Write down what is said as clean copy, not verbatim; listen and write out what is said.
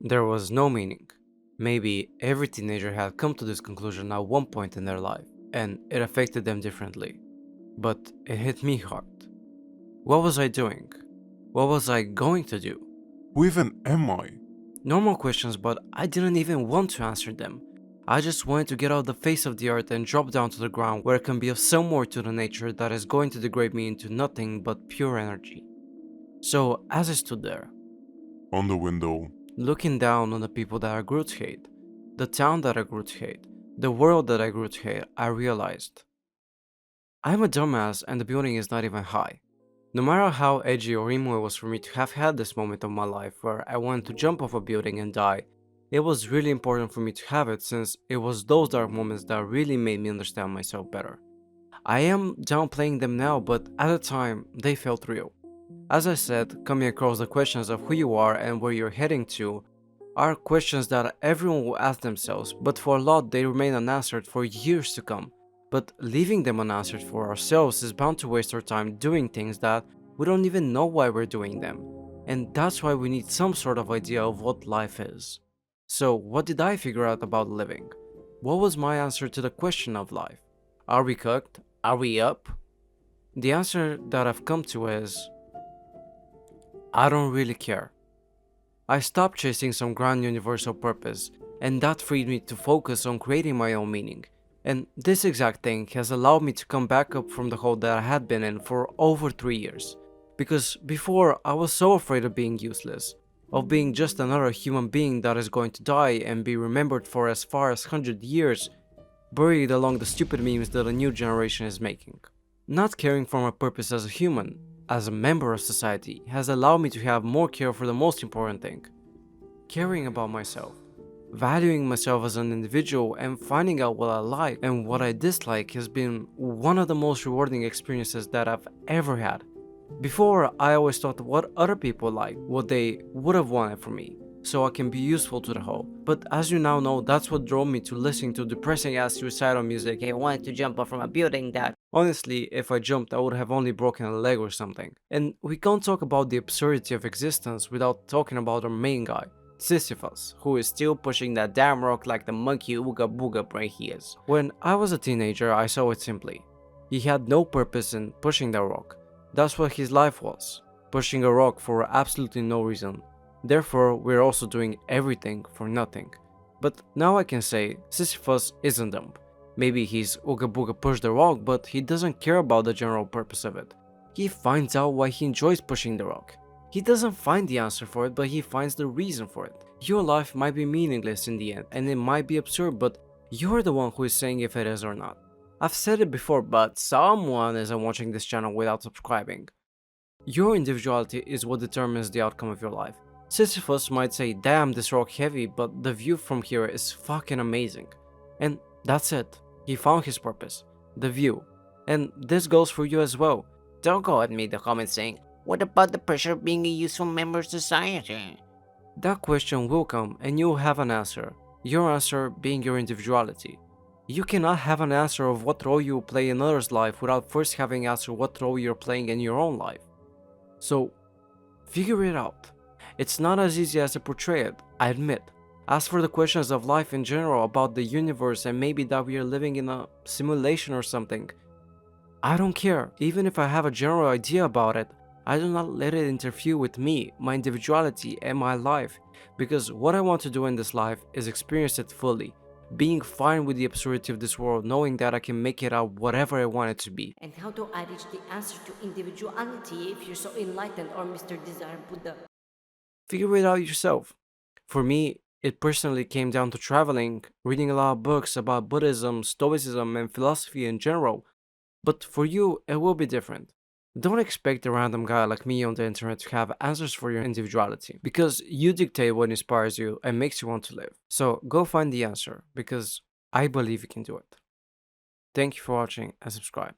There was no meaning. Maybe every teenager had come to this conclusion at one point in their life, and it affected them differently. But it hit me hard. What was I doing? What was I going to do? Who even am I? Normal questions, but I didn't even want to answer them. I just wanted to get out the face of the earth and drop down to the ground where it can be of some more to the nature that is going to degrade me into nothing but pure energy. So, as I stood there, On the window. looking down on the people that I grew to hate, the town that I grew to hate, the world that I grew to hate, I realized I'm a dumbass and the building is not even high. No matter how edgy or emo it was for me to have had this moment of my life where I wanted to jump off a building and die, it was really important for me to have it since it was those dark moments that really made me understand myself better. I am downplaying them now, but at the time, they felt real. As I said, coming across the questions of who you are and where you're heading to are questions that everyone will ask themselves, but for a lot they remain unanswered for years to come. But leaving them unanswered for ourselves is bound to waste our time doing things that we don't even know why we're doing them. And that's why we need some sort of idea of what life is. So, what did I figure out about living? What was my answer to the question of life? Are we cooked? Are we up? The answer that I've come to is I don't really care. I stopped chasing some grand universal purpose, and that freed me to focus on creating my own meaning. And this exact thing has allowed me to come back up from the hole that I had been in for over 3 years. Because before, I was so afraid of being useless, of being just another human being that is going to die and be remembered for as far as 100 years, buried along the stupid memes that a new generation is making. Not caring for my purpose as a human, as a member of society, has allowed me to have more care for the most important thing: caring about myself. Valuing myself as an individual and finding out what I like and what I dislike has been one of the most rewarding experiences that I've ever had. Before, I always thought what other people like, what they would have wanted from me, so I can be useful to the whole. But as you now know, that's what drove me to listening to depressing ass suicidal music and wanted to jump off from a building that, honestly, if I jumped I would have only broken a leg or something. And we can't talk about the absurdity of existence without talking about our main guy, Sisyphus, who is still pushing that damn rock like the monkey ooga booga brain he is. When I was a teenager, I saw it simply. He had no purpose in pushing that rock. That's what his life was, pushing a rock for absolutely no reason. Therefore, we're also doing everything for nothing. But now I can say Sisyphus isn't dumb. Maybe he's ooga booga pushed the rock, but he doesn't care about the general purpose of it. He finds out why he enjoys pushing the rock. He doesn't find the answer for it, but he finds the reason for it. Your life might be meaningless in the end, and it might be absurd, but you're the one who is saying if it is or not. I've said it before, but someone isn't watching this channel without subscribing. Your individuality is what determines the outcome of your life. Sisyphus might say, damn, this rock heavy, but the view from here is fucking amazing. And that's it. He found his purpose. The view. And this goes for you as well. Don't go at me in the comments saying, what about the pressure of being a useful member of society? That question will come and you'll have an answer. Your answer being your individuality. You cannot have an answer of what role you will play in others' life without first having answered what role you're playing in your own life. So, figure it out. It's not as easy as I portray it, I admit. As for the questions of life in general, about the universe and maybe that we are living in a simulation or something, I don't care. Even if I have a general idea about it, I do not let it interfere with me, my individuality, and my life, because what I want to do in this life is experience it fully, being fine with the absurdity of this world, knowing that I can make it out whatever I want it to be. And how do I reach the answer to individuality if you're so enlightened or Mr. Desire Buddha? Figure it out yourself. For me, it personally came down to traveling, reading a lot of books about Buddhism, Stoicism, and philosophy in general, but for you, it will be different. Don't expect a random guy like me on the internet to have answers for your individuality, because you dictate what inspires you and makes you want to live. So go find the answer, because I believe you can do it. Thank you for watching and subscribe.